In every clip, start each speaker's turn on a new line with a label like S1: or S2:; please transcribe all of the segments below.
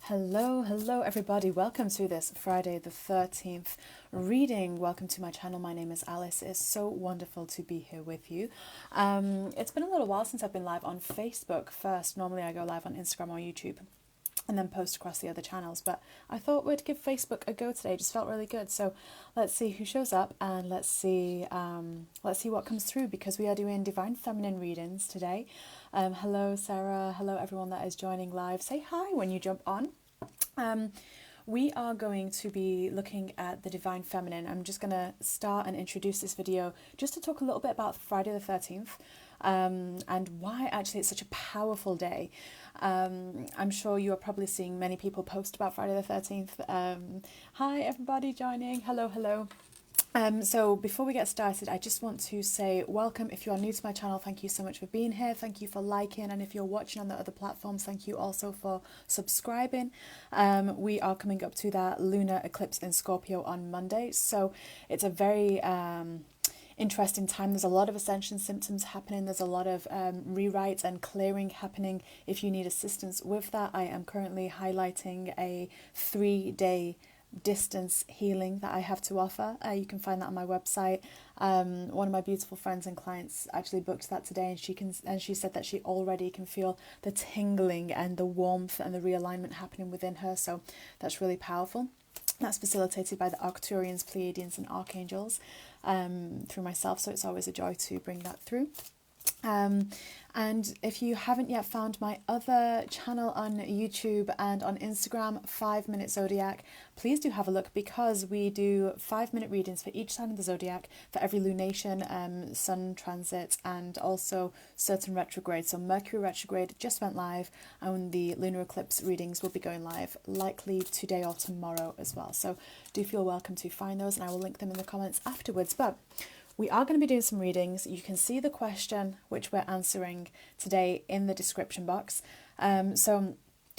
S1: Hello everybody. Welcome to this Friday the 13th reading. Welcome to my channel. My name is Alice. It's so wonderful to be here with you. It's been a little while since I've been live on Facebook first. Normally I go live on Instagram or YouTube and then post across the other channels, but I thought we'd give Facebook a go today. It just felt really good. So let's see who shows up and let's see what comes through, because we are doing divine feminine readings today. Hello Sarah, hello everyone that is joining live. Say hi when you jump on. We are going to be looking at the divine feminine. I'm just going to start and introduce this video just to talk a little bit about Friday the 13th and why actually it's such a powerful day. I'm sure you are probably seeing many people post about Friday the 13th. Hi everybody joining. Hello. So before we get started, I just want to say welcome. If you are new to my channel, thank you so much for being here. Thank you for liking, and if you're watching on the other platforms, thank you also for subscribing. We are coming up to that lunar eclipse in Scorpio on Monday, so it's a very interesting time. There's a lot of ascension symptoms happening. There's a lot of rewrites and clearing happening. If you need assistance with that, I am currently highlighting a 3-day distance healing that I have to offer. You can find that on my website. One of my beautiful friends and clients actually booked that today, and she said that she already can feel the tingling and the warmth and the realignment happening within her. So that's really powerful. That's facilitated by the Arcturians, Pleiadians and Archangels through myself, so it's always a joy to bring that through. And if you haven't yet found my other channel on YouTube and on Instagram, 5 Minute Zodiac, please do have a look, because we do 5-minute readings for each sign of the zodiac for every lunation, sun transit, and also certain retrogrades. So Mercury retrograde just went live, and the lunar eclipse readings will be going live likely today or tomorrow as well. So do feel welcome to find those, and I will link them in the comments afterwards. But we are going to be doing some readings. You can see the question which we're answering today in the description box. So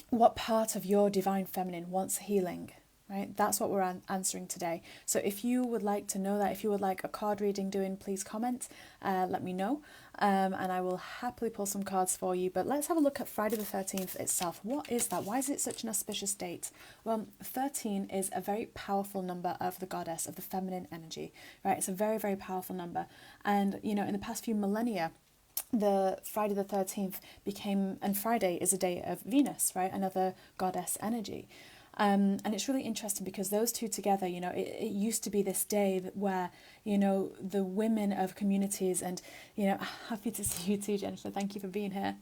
S1: what part of your divine feminine wants healing? Right? That's what we're answering today. So if you would like to know that, if you would like a card reading doing, please comment, let me know, and I will happily pull some cards for you. But let's have a look at Friday the 13th itself. What is that? Why is it such an auspicious date? Well, 13 is a very powerful number of the goddess, of the feminine energy, right? It's a very, very powerful number. And, you know, in the past few millennia, the Friday the 13th became, and Friday is a day of Venus, right? Another goddess energy. And it's really interesting because those two together, you know, it used to be this day where, you know, the women of communities, and, you know, happy to see you too, Jennifer, thank you for being here.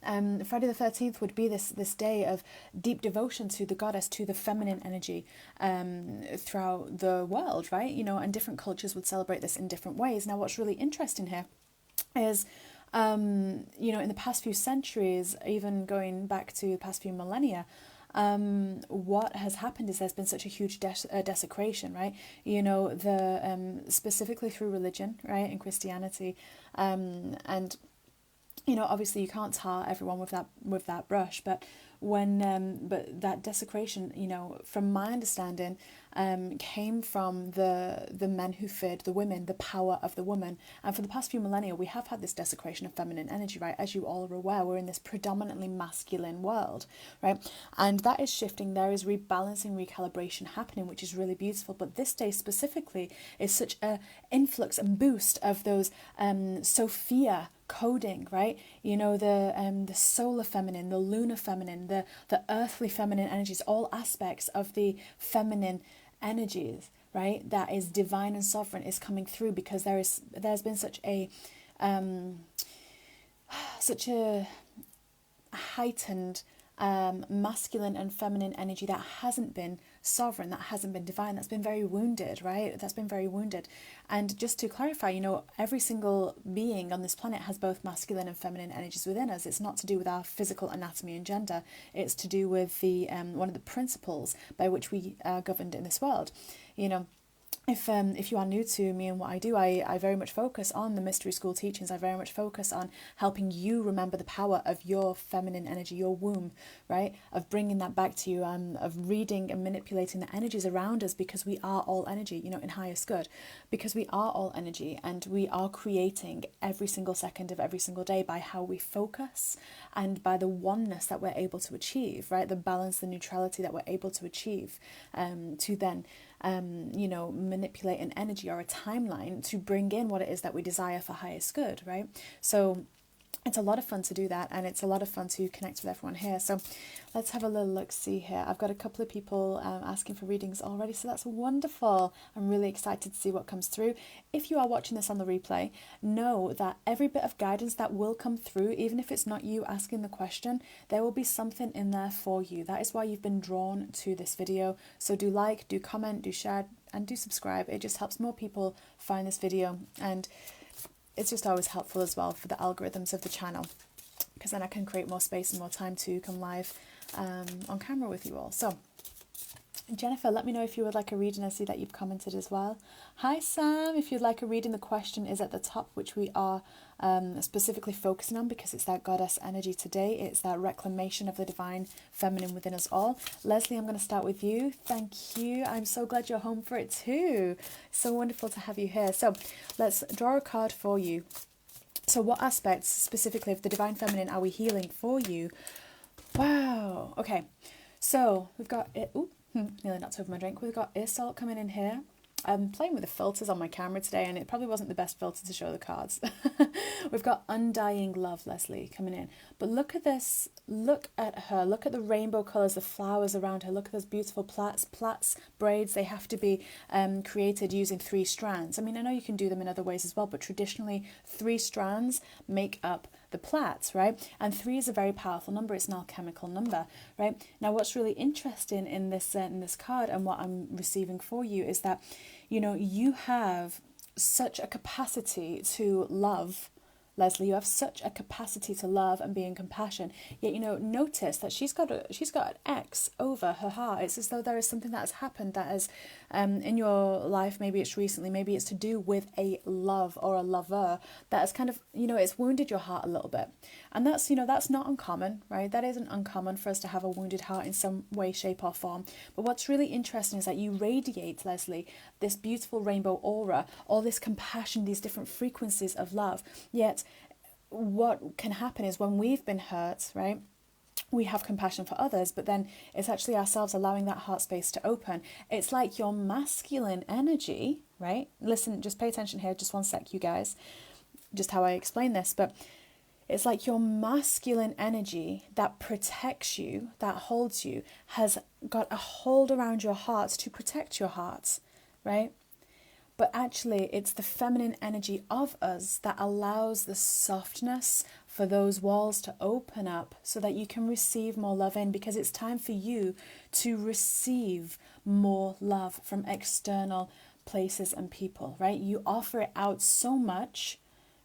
S1: Friday the 13th would be this day of deep devotion to the goddess, to the feminine energy throughout the world, right? You know, and different cultures would celebrate this in different ways. Now, what's really interesting here is, you know, in the past few centuries, even going back to the past few millennia, what has happened is there's been such a huge desecration, right? You know, the specifically through religion, right, in Christianity, and you know, obviously you can't tar everyone with that brush, but but that desecration, you know, from my understanding, came from the men who feared the women, the power of the woman. And for the past few millennia, we have had this desecration of feminine energy, right? As you all are aware, we're in this predominantly masculine world, right? And that is shifting. There is rebalancing, recalibration happening, which is really beautiful. But this day specifically is such a influx and boost of those Sophia coding, right? You know, the solar feminine, the lunar feminine, the earthly feminine energies, all aspects of the feminine energies, right? That is divine and sovereign is coming through, because there's been such a heightened masculine and feminine energy that hasn't been sovereign, that hasn't been divine, that's been very wounded, right? That's been very wounded. And just to clarify, you know, every single being on this planet has both masculine and feminine energies within us. It's not to do with our physical anatomy and gender. It's to do with the one of the principles by which we are governed in this world, you know. if you are new to me and what I do, I very much focus on the mystery school teachings. I very much focus on helping you remember the power of your feminine energy, your womb, right? Of bringing that back to you, of reading and manipulating the energies around us, because we are all energy, you know, in highest good, because we are all energy, and we are creating every single second of every single day by how we focus and by the oneness that we're able to achieve, right? The balance, the neutrality that we're able to achieve, to then you know, manipulate an energy or a timeline to bring in what it is that we desire for highest good, right? So it's a lot of fun to do that, and it's a lot of fun to connect with everyone here. So let's have a little look see here. I've got a couple of people asking for readings already, so that's wonderful. I'm really excited to see what comes through. If you are watching this on the replay, know that every bit of guidance that will come through, even if it's not you asking the question, there will be something in there for you. That is why you've been drawn to this video. So do like, do comment, do share, and do subscribe. It just helps more people find this video, and it's just always helpful as well for the algorithms of the channel, because then I can create more space and more time to come live on camera with you all. So Jennifer, let me know if you would like a reading. I see that you've commented as well. Hi Sam, if you'd like a reading, the question is at the top, which we are specifically focusing on because it's that goddess energy today. It's that reclamation of the divine feminine within us all. Leslie, I'm going to start with you. Thank you. I'm so glad you're home for it too. So wonderful to have you here. So let's draw a card for you. So what aspects specifically of the divine feminine are we healing for you? Wow. Okay. So we've got it. Ooh, nearly knocked over my drink. We've got Salt coming in here. I'm playing with the filters on my camera today, and it probably wasn't the best filter to show the cards. We've got Undying Love, Leslie, coming in. But look at this. Look at her. Look at the rainbow colours, the flowers around her. Look at those beautiful plaits, braids. They have to be created using 3 strands. I mean, I know you can do them in other ways as well, but traditionally 3 strands make up the plaits, right? And 3 is a very powerful number. It's an alchemical number, right? Now, what's really interesting in this card and what I'm receiving for you is that, you know, you have such a capacity to love, Leslie. You have such a capacity to love and be in compassion. Yet, you know, notice that she's got an X over her heart. It's as though there is something that has happened that has, in your life, maybe it's recently, maybe it's to do with a love or a lover that has kind of, you know, it's wounded your heart a little bit. And that's, you know, that's not uncommon, right? That isn't uncommon for us to have a wounded heart in some way, shape or form. But what's really interesting is that you radiate, Leslie, this beautiful rainbow aura, all this compassion, these different frequencies of love. Yet what can happen is when we've been hurt, right, we have compassion for others, but then it's actually ourselves allowing that heart space to open. It's like your masculine energy, right? Listen, just pay attention here, just one sec, you guys, just how I explain this, but it's like your masculine energy that protects you, that holds you, has got a hold around your heart to protect your heart, right? But actually, it's the feminine energy of us that allows the softness for those walls to open up so that you can receive more love in, because it's time for you to receive more love from external places and people, right? You offer it out so much,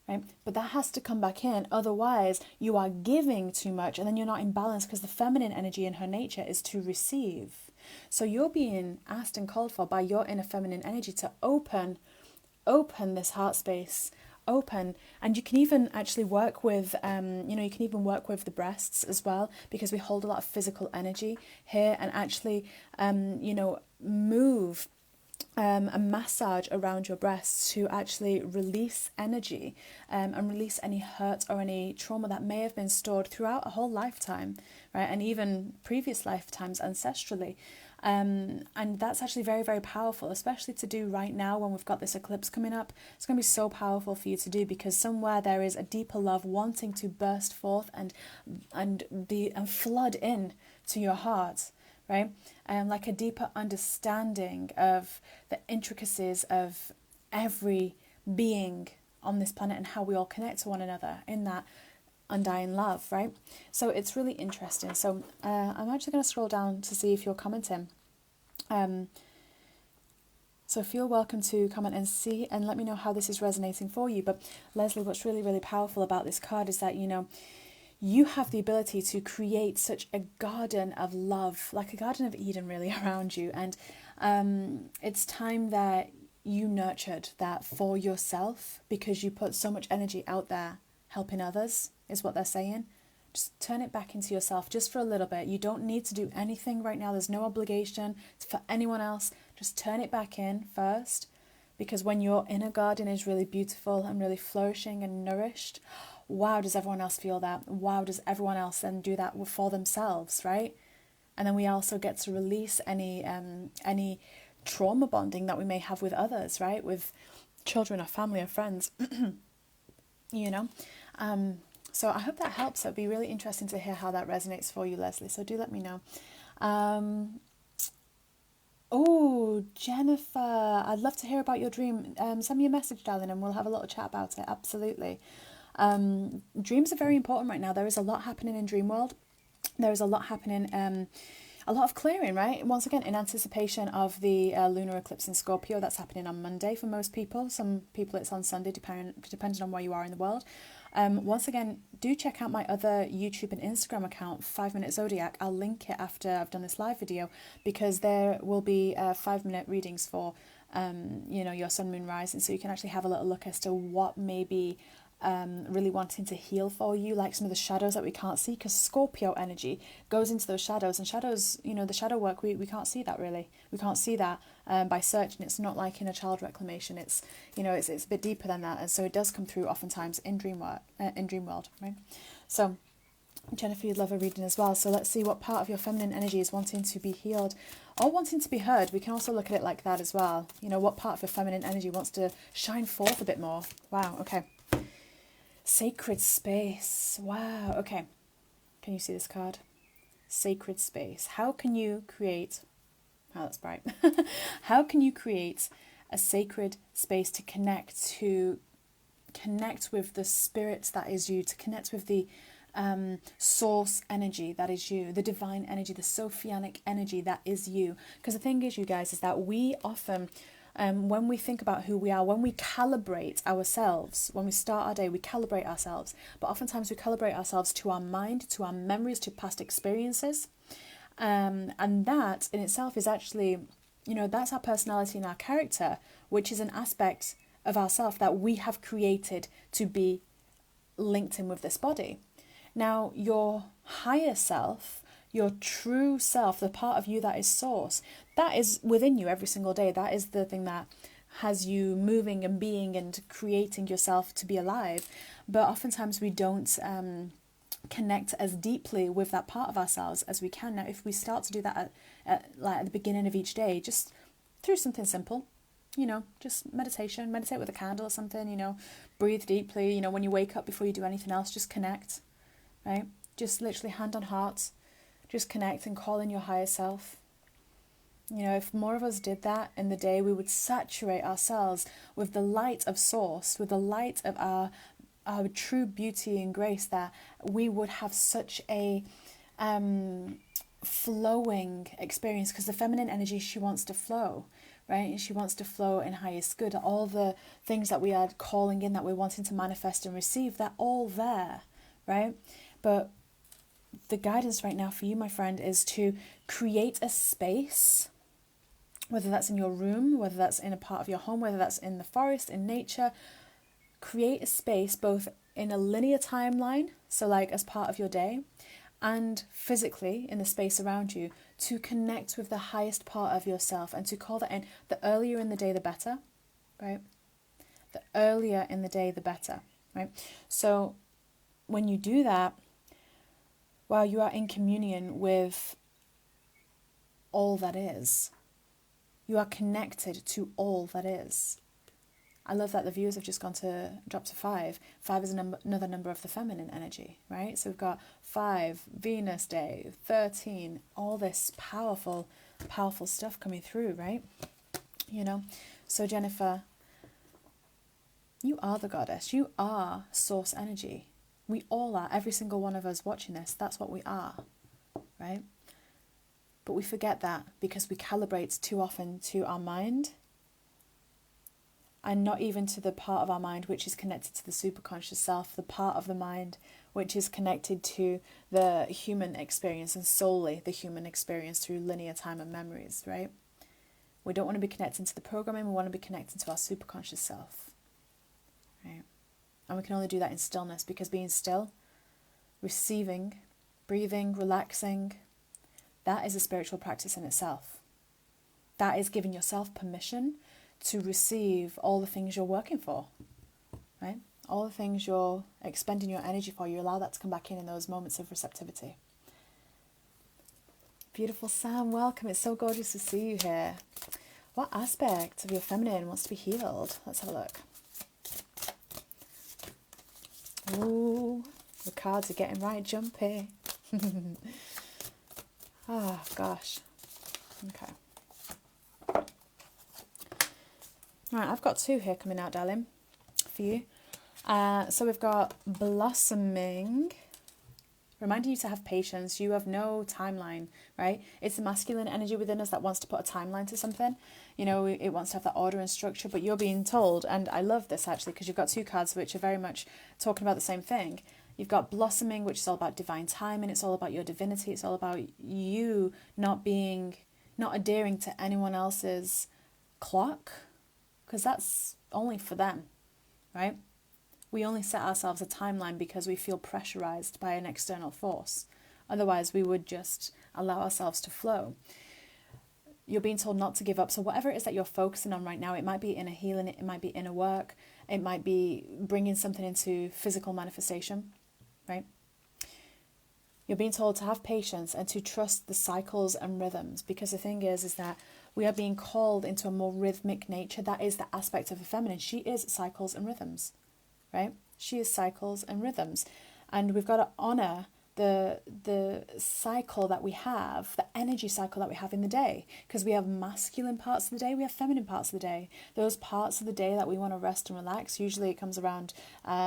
S1: right? But that has to come back in. Otherwise, you are giving too much and then you're not in balance, because the feminine energy in her nature is to receive. So you're being asked and called for by your inner feminine energy to open this heart space, open. And you can even actually work with, you can even work with the breasts as well, because we hold a lot of physical energy here, and actually, move a massage around your breasts to actually release energy and release any hurt or any trauma that may have been stored throughout a whole lifetime, right? And even previous lifetimes ancestrally. And that's actually very, very powerful, especially to do right now when we've got this eclipse coming up. It's going to be so powerful for you to do, because somewhere there is a deeper love wanting to burst forth and flood in to your heart. Right? Like a deeper understanding of the intricacies of every being on this planet and how we all connect to one another in that undying love, right? So it's really interesting. So I'm actually going to scroll down to see if you're commenting. So feel welcome to comment and see and let me know how this is resonating for you. But Leslie, what's really, really powerful about this card is that, you have the ability to create such a garden of love, like a garden of Eden really around you. And it's time that you nurtured that for yourself because you put so much energy out there helping others, is what they're saying. Just turn it back into yourself just for a little bit. You don't need to do anything right now. There's no obligation for anyone else. Just turn it back in first, because when your inner garden is really beautiful and really flourishing and nourished, wow, does everyone else feel that? Wow, does everyone else then do that for themselves, right? And then we also get to release any trauma bonding that we may have with others, right? With children or family or friends, you know. So I hope that helps. It'd be really interesting to hear how that resonates for you, Leslie. So do let me know. Oh, Jennifer, I'd love to hear about your dream. Send me a message, darling, and we'll have a little chat about it. Absolutely. Dreams are very important right now. There is a lot happening in dream world. There is a lot happening, a lot of clearing, right? Once again, in anticipation of the lunar eclipse in Scorpio. That's happening on Monday for most people. Some people it's on Sunday, depending on where you are in the world. Once again, do check out my other YouTube and Instagram account, 5 Minute Zodiac. I'll link it after I've done this live video, because there will be 5-minute readings for, your sun, moon, rise. And so you can actually have a little look as to what may be really wanting to heal for you, like some of the shadows that we can't see, because Scorpio energy goes into those shadows, and shadows, the shadow work, we can't see that really. We can't see that by searching. It's not like in a child reclamation. It's it's a bit deeper than that, and so it does come through oftentimes in dream world, right? So Jennifer, you'd love a reading as well. So let's see what part of your feminine energy is wanting to be healed or wanting to be heard. We can also look at it like that as well. What part of your feminine energy wants to shine forth a bit more. Wow, okay. Sacred space. Wow, okay. Can you see this card? Sacred space. How can you create... Oh, that's bright. How can you create a sacred space to connect with the spirit that is you, to connect with the source energy that is you, the divine energy, the Sophianic energy that is you? Because the thing is, you guys, is that we often... when we think about who we are, when we calibrate ourselves, when we start our day, we calibrate ourselves. But oftentimes we calibrate ourselves to our mind, to our memories, to past experiences. And that in itself is actually, that's our personality and our character, which is an aspect of ourself that we have created to be linked in with this body. Now, your higher self, your true self, the part of you that is source, that is within you every single day. That is the thing that has you moving and being and creating yourself to be alive. But oftentimes we don't connect as deeply with that part of ourselves as we can. Now, if we start to do that at the beginning of each day, just through something simple, just meditate with a candle or something, breathe deeply, when you wake up, before you do anything else, just connect, right? Just literally hand on heart. Just connect and call in your higher self. If more of us did that in the day, we would saturate ourselves with the light of source, with the light of our true beauty and grace, that we would have such a flowing experience. Because the feminine energy, she wants to flow, right? And she wants to flow in highest good. All the things that we are calling in, that we're wanting to manifest and receive, they're all there, right? But the guidance right now for you, my friend, is to create a space, whether that's in your room, whether that's in a part of your home, whether that's in the forest, in nature. Create a space both in a linear timeline, so like as part of your day, and physically in the space around you, to connect with the highest part of yourself and to call that in. The earlier in the day, the better, right? The earlier in the day, the better, right? So when you do that, well, you are in communion with all that is. You are connected to all that is. I love that the viewers have just dropped to 5. 5 is another number of the feminine energy, right? So we've got 5, Venus Day, 13, all this powerful, powerful stuff coming through, right? So Jennifer, you are the goddess. You are source energy. We all are, every single one of us watching this, that's what we are, right? But we forget that because we calibrate too often to our mind, and not even to the part of our mind which is connected to the superconscious self, the part of the mind which is connected to the human experience, and solely the human experience through linear time and memories, right? We don't want to be connecting to the programming, we want to be connecting to our superconscious self, right? And we can only do that in stillness, because being still, receiving, breathing, relaxing, that is a spiritual practice in itself. That is giving yourself permission to receive all the things you're working for, right? All the things you're expending your energy for, you allow that to come back in those moments of receptivity. Beautiful Sam, welcome. It's so gorgeous to see you here. What aspect of your feminine wants to be healed? Let's have a look. Ooh, the cards are getting right jumpy. Oh, gosh. Okay. Right, I've got two here coming out, darling, for you. So we've got blossoming, reminding you to have patience. You have no timeline, right? It's the masculine energy within us that wants to put a timeline to something. You know, it wants to have that order and structure, but you're being told, and I love this actually, because you've got two cards which are very much talking about the same thing. You've got blossoming, which is all about divine timing. It's all about your divinity. It's all about you not adhering to anyone else's clock, because that's only for them, right? We only set ourselves a timeline because we feel pressurized by an external force. Otherwise, we would just allow ourselves to flow. You're being told not to give up. So whatever it is that you're focusing on right now, it might be inner healing, it might be inner work, it might be bringing something into physical manifestation, right? You're being told to have patience and to trust the cycles and rhythms, because the thing is that we are being called into a more rhythmic nature. That is the aspect of the feminine. She is cycles and rhythms, right? She is cycles and rhythms. And we've got to honor the cycle that we have, the energy cycle that we have in the day, because we have masculine parts of the day, we have feminine parts of the day. Those parts of the day that we want to rest and relax, usually it comes around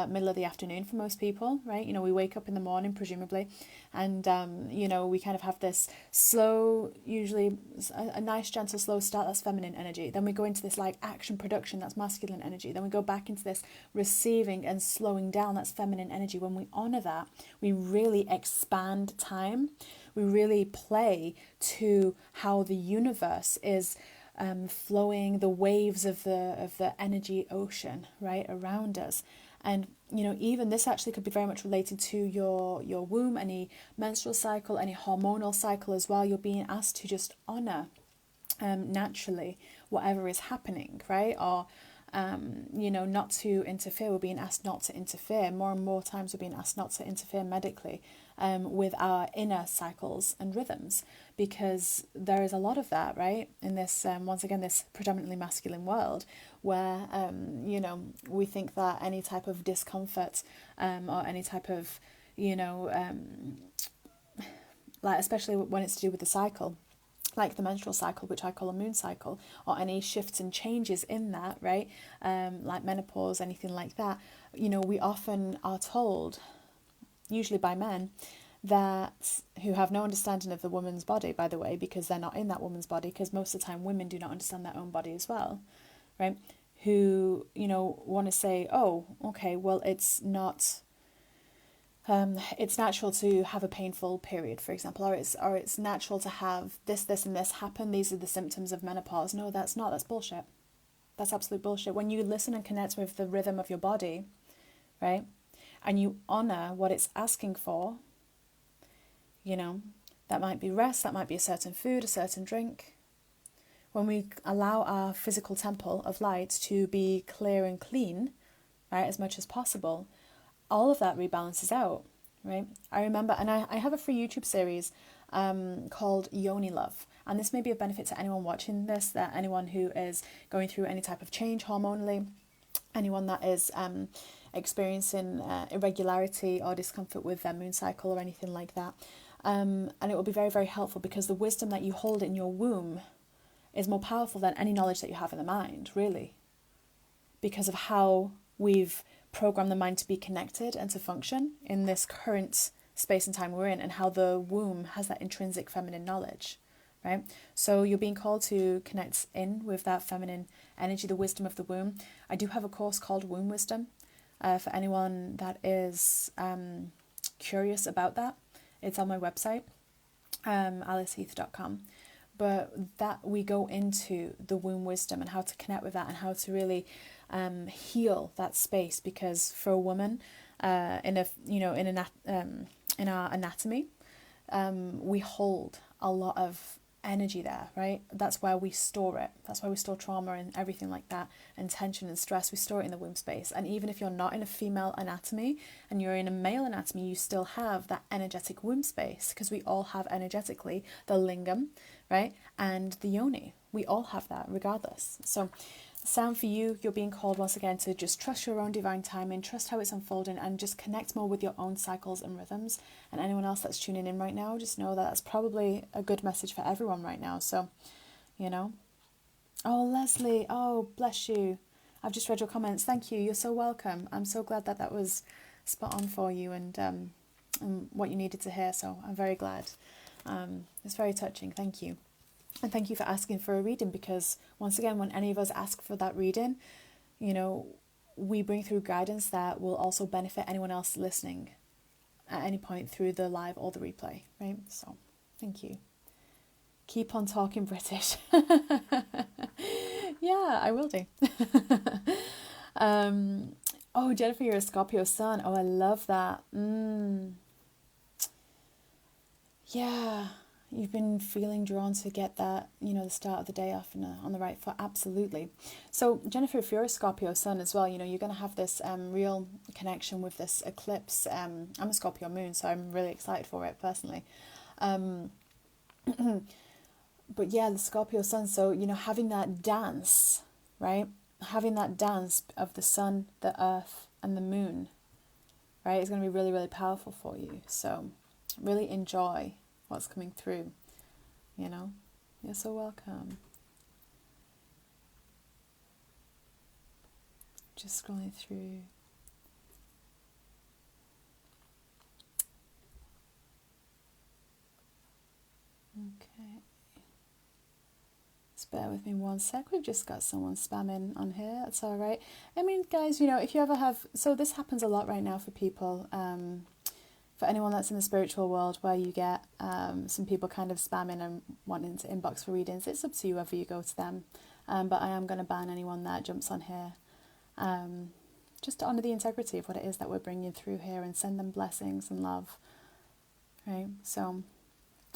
S1: middle of the afternoon for most people, right? You know, we wake up in the morning presumably, and you know, we kind of have this slow, usually a nice gentle slow start, that's feminine energy. Then we go into this like action production, that's masculine energy. Then we go back into this receiving and slowing down, that's feminine energy. When we honor that, we really expand time. We really play to how the universe is flowing, the waves of the energy ocean, right, around us. And you know, even this actually could be very much related to your womb, any menstrual cycle, any hormonal cycle as well. You're being asked to just honor naturally whatever is happening, right? Or you know, not to interfere. We're being asked not to interfere. More and more times we're being asked not to interfere medically with our inner cycles and rhythms, because there is a lot of that, right? In this, once again, this predominantly masculine world, where, you know, we think that any type of discomfort or any type of, you know, like especially when it's to do with the cycle, like the menstrual cycle, which I call a moon cycle, or any shifts and changes in that, right? Like menopause, anything like that. You know, we often are told, usually by men, that who have no understanding of the woman's body, by the way, because they're not in that woman's body, because most of the time women do not understand their own body as well, right? Who, you know, want to say, oh, okay, well, it's not... it's natural to have a painful period, for example, or it's natural to have this, and this happen. These are the symptoms of menopause. No, that's not. That's bullshit. That's absolute bullshit. When you listen and connect with the rhythm of your body, right, and you honor what it's asking for, you know, that might be rest, that might be a certain food, a certain drink. When we allow our physical temple of light to be clear and clean, right, as much as possible, all of that rebalances out, right? I remember, and I have a free YouTube series called Yoni Love, and this may be of benefit to anyone watching this, that anyone who is going through any type of change hormonally, anyone that is experiencing irregularity or discomfort with their moon cycle or anything like that. And it will be very, very helpful, because the wisdom that you hold in your womb is more powerful than any knowledge that you have in the mind, really, because of how we've program the mind to be connected and to function in this current space and time we're in, and how the womb has that intrinsic feminine knowledge, right? So you're being called to connect in with that feminine energy, the wisdom of the womb. I do have a course called Womb Wisdom for anyone that is curious about that. It's on my website, aliceheath.com. but that we go into the womb wisdom and how to connect with that and how to really heal that space, because for a woman, in a in our anatomy, we hold a lot of energy there, right? That's where we store it. That's why we store trauma and everything like that, and tension and stress. We store it in the womb space. And even if you're not in a female anatomy and you're in a male anatomy, you still have that energetic womb space, because we all have energetically the lingam, right? And the yoni. We all have that regardless. So sound for you, you're being called once again to just trust your own divine timing, trust how it's unfolding, and just connect more with your own cycles and rhythms. And anyone else that's tuning in right now, just know that that's probably a good message for everyone right now. So, Oh, Leslie, oh, bless you. I've just read your comments. Thank you. You're so welcome. I'm so glad that that was spot on for you and what you needed to hear. So I'm very glad. It's very touching. Thank you. And thank you for asking for a reading, because once again, when any of us ask for that reading, we bring through guidance that will also benefit anyone else listening at any point through the live or the replay, right? So thank you. Keep on talking British. Yeah, I will do. Oh, Jennifer, you're a Scorpio sun. Oh, I love that. Yeah. You've been feeling drawn to get that, the start of the day off on the right foot. Absolutely. So, Jennifer, if you're a Scorpio sun as well, you're going to have this real connection with this eclipse. I'm a Scorpio moon, so I'm really excited for it personally. But yeah, the Scorpio sun. So, having that dance, right? Having that dance of the sun, the earth, and the moon, right? It's going to be really, really powerful for you. So, really enjoy what's coming through, You're so welcome. Just scrolling through. Okay. Just bear with me one sec. We've just got someone spamming on here. That's all right. I mean, guys, if you ever have... So this happens a lot right now for people... for anyone that's in the spiritual world, where you get some people kind of spamming and wanting to inbox for readings, it's up to you whether you go to them. But I am going to ban anyone that jumps on here, just to honour the integrity of what it is that we're bringing through here, and send them blessings and love, right? So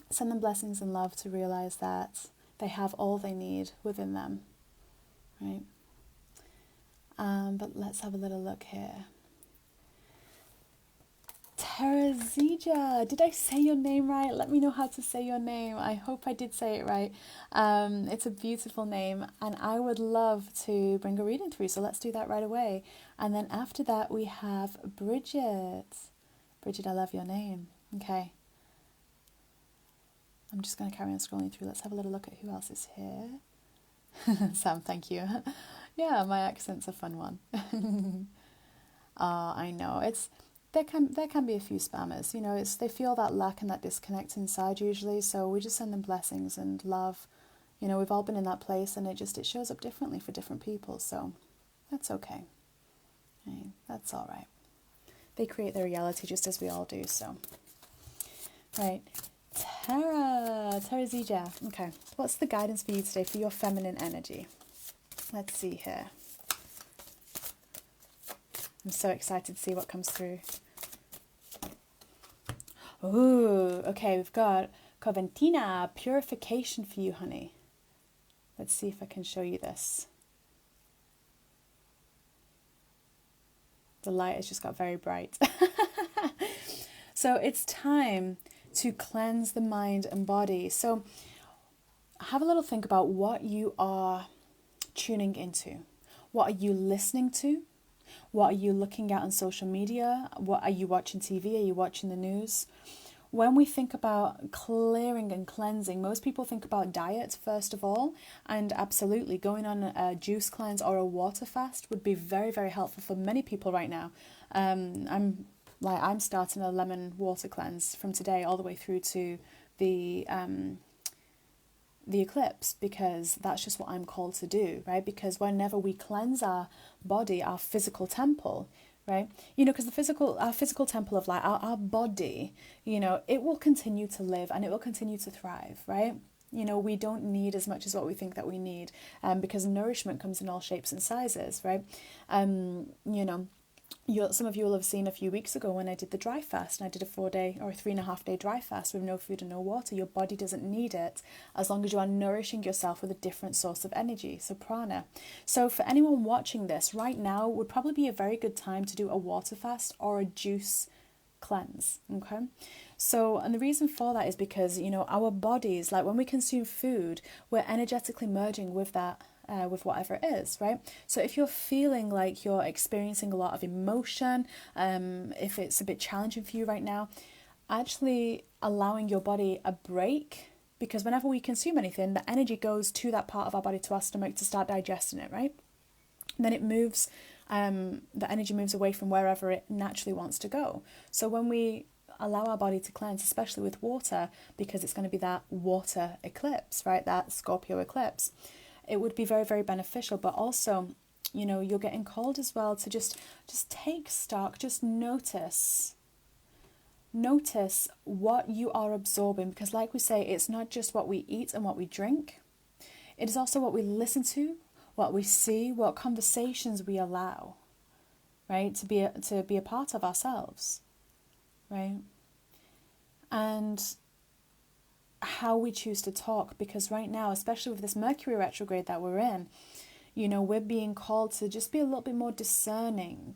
S1: send them blessings and love to realise that they have all they need within them, right? But let's have a little look here. Terazija, did I say your name right? Let me know how to say your name. I hope I did say it right. It's a beautiful name, and I would love to bring a reading through, so let's do that right away. And then after that, we have Bridget. Bridget, I love your name. Okay. I'm just going to carry on scrolling through. Let's have a little look at who else is here. Sam, thank you. Yeah, my accent's a fun one. I know. There can be a few spammers, they feel that lack and that disconnect inside usually, so we just send them blessings and love. We've all been in that place, and it shows up differently for different people, so that's okay. Right, that's all right. They create their reality just as we all do, so. Right, Terazija. Okay, what's the guidance for you today for your feminine energy? Let's see here. I'm so excited to see what comes through. Ooh, okay, we've got Coventina, purification for you, honey. Let's see if I can show you this. The light has just got very bright. So it's time to cleanse the mind and body. So have a little think about what you are tuning into. What are you listening to? What are you looking at on social media? What are you watching TV? Are you watching the news? When we think about clearing and cleansing, most people think about diet first of all, and absolutely going on a juice cleanse or a water fast would be very, very helpful for many people right now. I'm starting a lemon water cleanse from today all the way through to the eclipse, because that's just what I'm called to do, right? Because whenever we cleanse our body, our physical temple, right? Because our physical temple of light, our body, it will continue to live and it will continue to thrive, right? You know, we don't need as much as what we think that we need, because nourishment comes in all shapes and sizes, right? You know, some of you will have seen a few weeks ago when I did the dry fast, and I did a 4-day or 3.5-day dry fast with no food and no water. Your body doesn't need it as long as you are nourishing yourself with a different source of energy, so prana. So for anyone watching this right now, would probably be a very good time to do a water fast or a juice cleanse. Okay, so, and the reason for that is because, you know, our bodies, like when we consume food, we're energetically merging with that, with whatever it is, right? So if you're feeling like you're experiencing a lot of emotion, if it's a bit challenging for you right now, actually allowing your body a break, because whenever we consume anything, the energy goes to that part of our body, to our stomach, to start digesting it, right? And then it moves, the energy moves away from wherever it naturally wants to go. So when we allow our body to cleanse, especially with water, because it's going to be that water eclipse, right? That Scorpio eclipse. It would be very, very beneficial. But also, you know, you're getting called as well to just take stock, just notice what you are absorbing. Because like we say, it's not just what we eat and what we drink. It is also what we listen to, what we see, what conversations we allow, right? To be a part of ourselves. Right? And how we choose to talk, because right now, especially with this Mercury retrograde that we're in, you know, we're being called to just be a little bit more discerning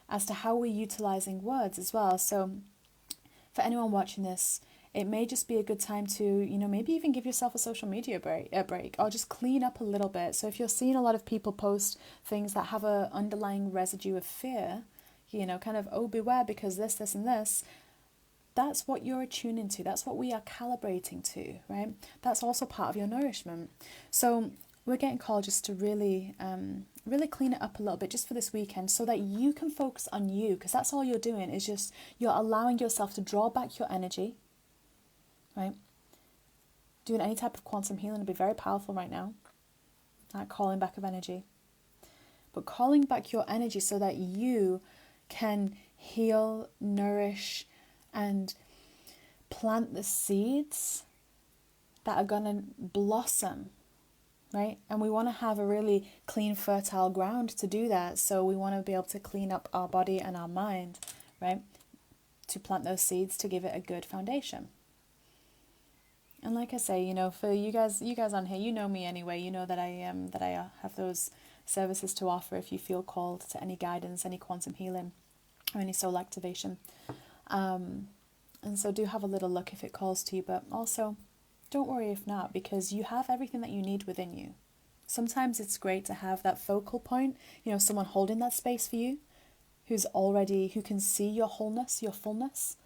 S1: as to how we're utilizing words as well. So for anyone watching this, it may just be a good time to, you know, maybe even give yourself a social media break, or just clean up a little bit. So if you're seeing a lot of people post things that have an underlying residue of fear, you know, kind of, oh, beware because this, and this, that's what you're attuning to. That's what we are calibrating to, right? That's also part of your nourishment. So we're getting called just to really clean it up a little bit just for this weekend, so that you can focus on you, because that's all you're doing, is just you're allowing yourself to draw back your energy, right? Doing any type of quantum healing would be very powerful right now, that calling back of energy. But calling back your energy so that you can heal, nourish, and plant the seeds that are going to blossom, right? And we want to have a really clean, fertile ground to do that. So we want to be able to clean up our body and our mind, right? To plant those seeds, to give it a good foundation. And like I say, you know, for you guys on here, you know me anyway. You know that I have those services to offer if you feel called to any guidance, any quantum healing, or any soul activation. And so do have a little look if it calls to you, but also don't worry if not, because you have everything that you need within you. Sometimes it's great to have that focal point, you know, someone holding that space for you, who can see your wholeness, your fullness.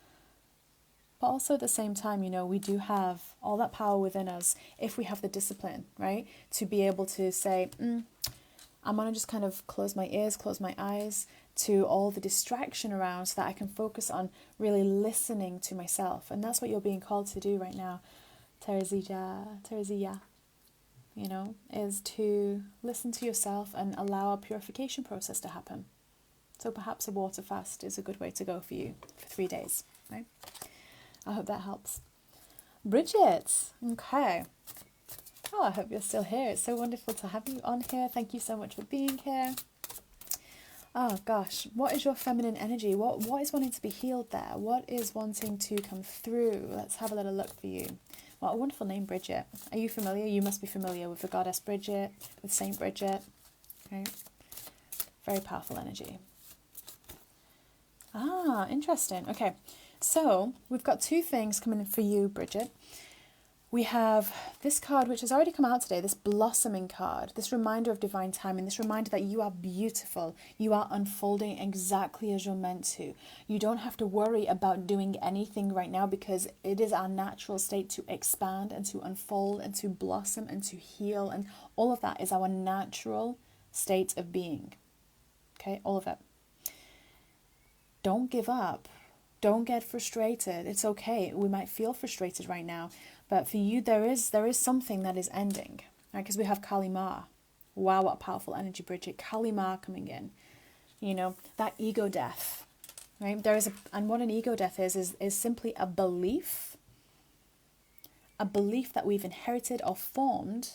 S1: But also at the same time, you know, we do have all that power within us if we have the discipline, right? To be able to say, I'm going to just kind of close my ears, close my eyes to all the distraction around, so that I can focus on really listening to myself. And that's what you're being called to do right now, Teresia, you know, is to listen to yourself and allow a purification process to happen. So perhaps a water fast is a good way to go for you for 3 days, right? I hope that helps. Bridget, okay. Oh, I hope you're still here. It's so wonderful to have you on here. Thank you so much for being here. Oh gosh, what is your feminine energy? What is wanting to be healed there? What is wanting to come through? Let's have a little look for you. What a wonderful name, Bridget. Are you familiar? You must be familiar with the goddess Bridget, with Saint Bridget. Right? Very powerful energy. Ah, interesting. Okay, so we've got 2 things coming in for you, Bridget. We have this card, which has already come out today, this blossoming card, this reminder of divine timing, this reminder that you are beautiful, you are unfolding exactly as you're meant to. You don't have to worry about doing anything right now, because it is our natural state to expand and to unfold and to blossom and to heal, and all of that is our natural state of being. Okay, all of it. Don't give up. Don't get frustrated. It's okay. We might feel frustrated right now, but for you, there is something that is ending, right? Because we have Kali Ma. Wow, what a powerful energy, Bridget. Kali Ma coming in. You know, that ego death, right? And what an ego death is simply a belief a belief that we've inherited or formed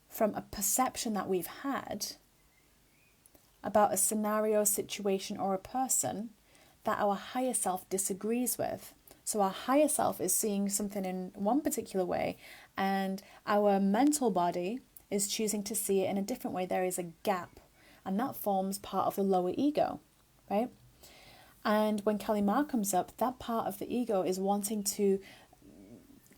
S1: from a perception that we've had about a scenario, situation, or a person that our higher self disagrees with. So our higher self is seeing something in one particular way, and our mental body is choosing to see it in a different way. There is a gap, and that forms part of the lower ego, right? And when Kali Ma comes up, that part of the ego is wanting to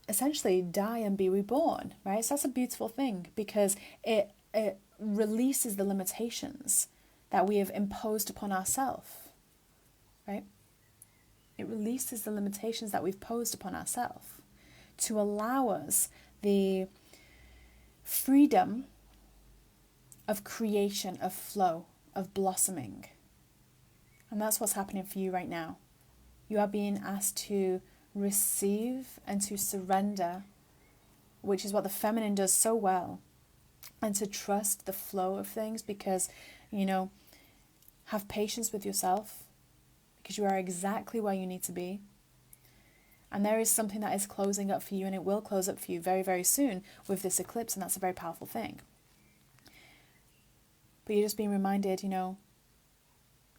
S1: essentially die and be reborn, right? So that's a beautiful thing, because it releases the limitations that we have imposed upon ourselves, right? It releases the limitations that we've posed upon ourselves to allow us the freedom of creation, of flow, of blossoming. And that's what's happening for you right now. You are being asked to receive and to surrender, which is what the feminine does so well, and to trust the flow of things, because, have patience with yourself, because you are exactly where you need to be. And there is something that is closing up for you, and it will close up for you very, very soon with this eclipse, and that's a very powerful thing. But you're just being reminded,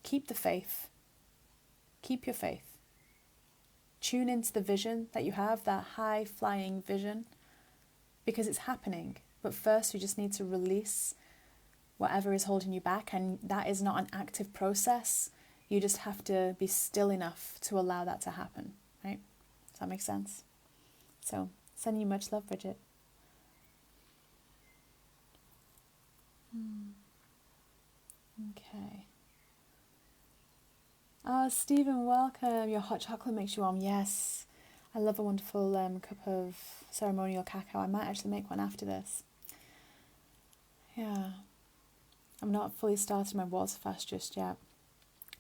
S1: keep the faith. Keep your faith. Tune into the vision that you have, that high-flying vision, because it's happening. But first, you just need to release whatever is holding you back, and that is not an active process. You just have to be still enough to allow that to happen, right? Does that make sense? So, sending you much love, Bridget. Okay. Oh, Stephen, welcome. Your hot chocolate makes you warm. Yes. I love a wonderful cup of ceremonial cacao. I might actually make one after this. Yeah. I'm not fully started my water fast just yet,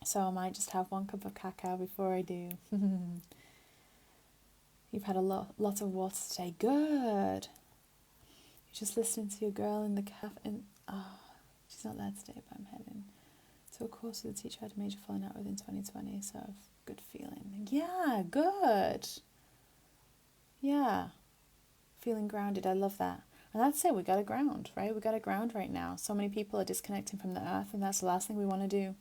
S1: so I might just have one cup of cacao before I do. You've had a lot of water today. Good. You're just listening to your girl in the cafe. She's not there today, but I'm heading to a course with a teacher I had a major falling out with in 2020, so I've good feeling. Yeah, good. Yeah. Feeling grounded. I love that. And that's it. We got to ground, right? We got to ground right now. So many people are disconnecting from the earth, and that's the last thing we want to do,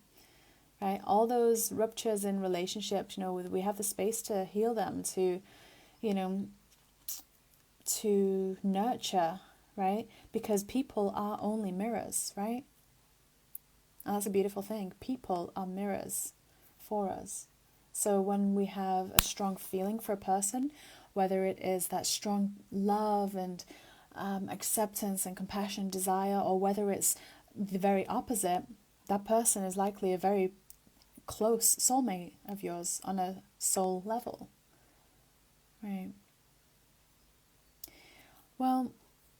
S1: right? All those ruptures in relationships, we have the space to heal them, to, to nurture, right? Because people are only mirrors, right? And that's a beautiful thing. People are mirrors for us. So when we have a strong feeling for a person, whether it is that strong love and acceptance and compassion, desire, or whether it's the very opposite, that person is likely a very close soulmate of yours on a soul level, right? Well,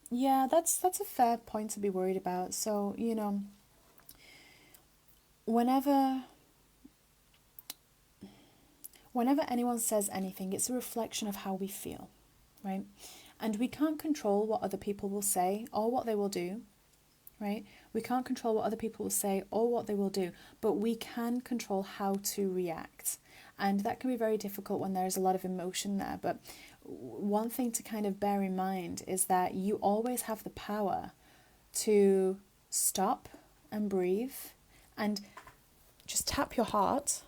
S1: yeah, that's a fair point to be worried about. So, whenever anyone says anything, it's a reflection of how we feel, right? And we can't control what other people will say or what they will do, right? We can't control what other people will say or what they will do, but we can control how to react. And that can be very difficult when there's a lot of emotion there. But one thing to kind of bear in mind is that you always have the power to stop and breathe and just tap your heart,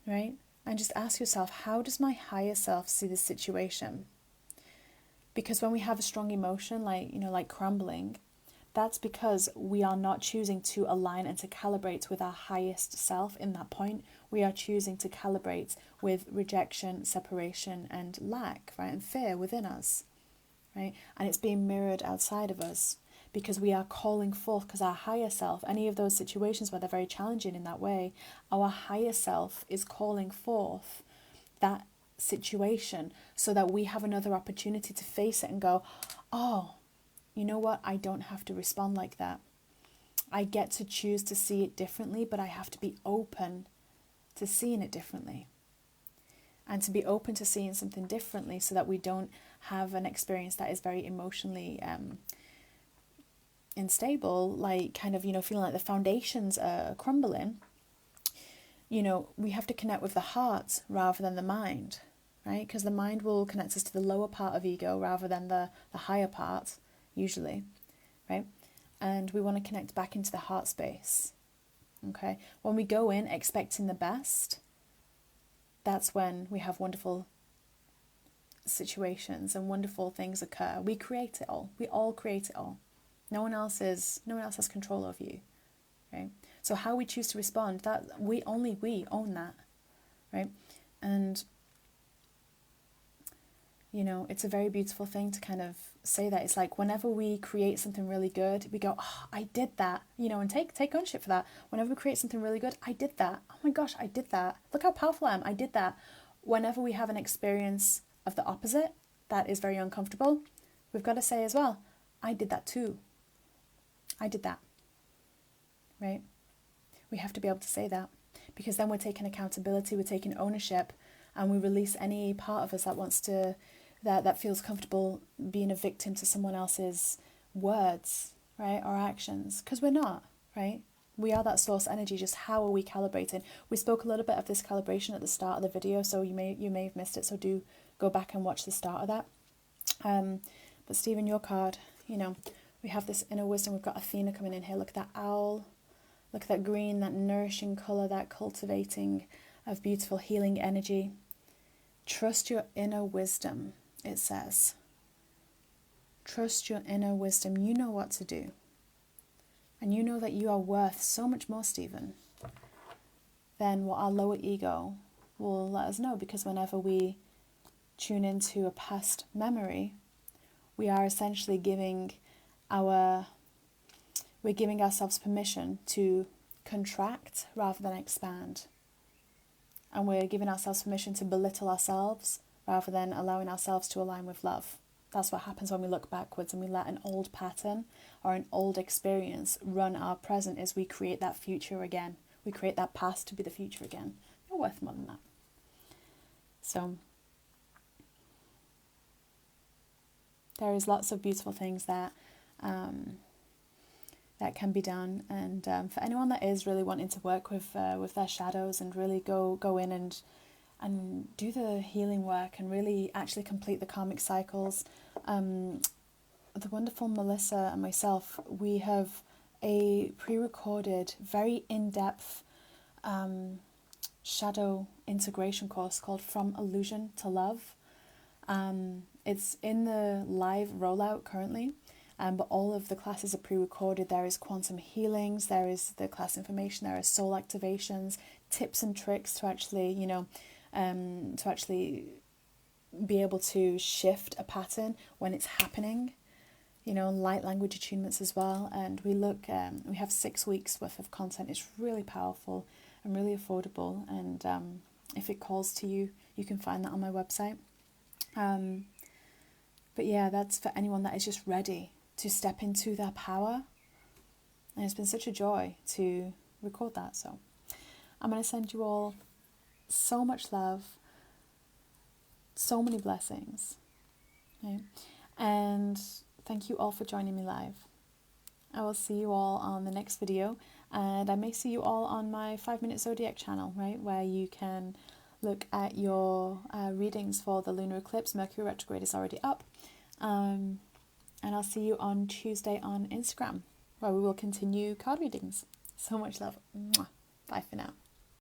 S1: right? And just ask yourself, how does my higher self see this situation? Because when we have a strong emotion, like crumbling, that's because we are not choosing to align and to calibrate with our highest self in that point. We are choosing to calibrate with rejection, separation, and lack, right? And fear within us, right? And it's being mirrored outside of us because we are calling forth, because our higher self, any of those situations where they're very challenging in that way, our higher self is calling forth that situation so that we have another opportunity to face it and go, oh, you know what? I don't have to respond like that. I get to choose to see it differently, but I have to be open to seeing it differently. And to be open to seeing something differently so that we don't have an experience that is very emotionally unstable, like kind of, feeling like the foundations are crumbling. We have to connect with the heart rather than the mind, right? Because the mind will connect us to the lower part of ego rather than the higher part, usually, right? And we want to connect back into the heart space, okay? When we go in expecting the best, that's when we have wonderful situations and wonderful things occur. We create it all. We all create it all. No one else has control over you, right? So how we choose to respond, that we own that, right? And you know, it's a very beautiful thing to kind of say that. It's like whenever we create something really good, we go, oh, I did that, you know, and take ownership for that. Whenever we create something really good, I did that. Oh my gosh, I did that. Look how powerful I am. I did that. Whenever we have an experience of the opposite, that is very uncomfortable, we've got to say as well, I did that too. I did that, right? We have to be able to say that, because then we're taking accountability, we're taking ownership, and we release any part of us that wants to, that feels comfortable being a victim to someone else's words, right, or actions, because we're not, right? We are that source energy. Just how are we calibrating? We spoke a little bit of this calibration at the start of the video, so you may have missed it, so do go back and watch the start of that. But Stephen, your card, you know, we have this inner wisdom. We've got Athena coming in here. Look at that owl. Look at that green, that nourishing colour, that cultivating of beautiful healing energy. Trust your inner wisdom, it says. Trust your inner wisdom. You know what to do. And you know that you are worth so much more, Stephen, than what our lower ego will let us know. Because whenever we tune into a past memory, we are essentially giving ourselves permission to contract rather than expand. And we're giving ourselves permission to belittle ourselves rather than allowing ourselves to align with love. That's what happens when we look backwards and we let an old pattern or an old experience run our present, is we create that future again. We create that past to be the future again. You're worth more than that. So there is lots of beautiful things that that can be done, and for anyone that is really wanting to work with their shadows and really go in and do the healing work and really actually complete the karmic cycles, the wonderful Melissa and myself, we have a pre-recorded, very in-depth shadow integration course called From Illusion to Love. It's in the live rollout currently. But all of the classes are pre-recorded. There is quantum healings, there is the class information, there are soul activations, tips and tricks to actually, you know, to actually be able to shift a pattern when it's happening. You know, light language attunements as well. And we have 6 weeks worth of content. It's really powerful and really affordable. And if it calls to you, you can find that on my website. But yeah, that's for anyone that is just ready to step into their power. And it's been such a joy to record that. So I'm going to send you all so much love, so many blessings, okay? And thank you all for joining me live. I will see you all on the next video, and I may see you all on my 5-Minute Zodiac channel, right, where you can look at your readings for the lunar eclipse. Mercury retrograde is already up. And I'll see you on Tuesday on Instagram, where we will continue card readings. So much love. Mwah. Bye for now.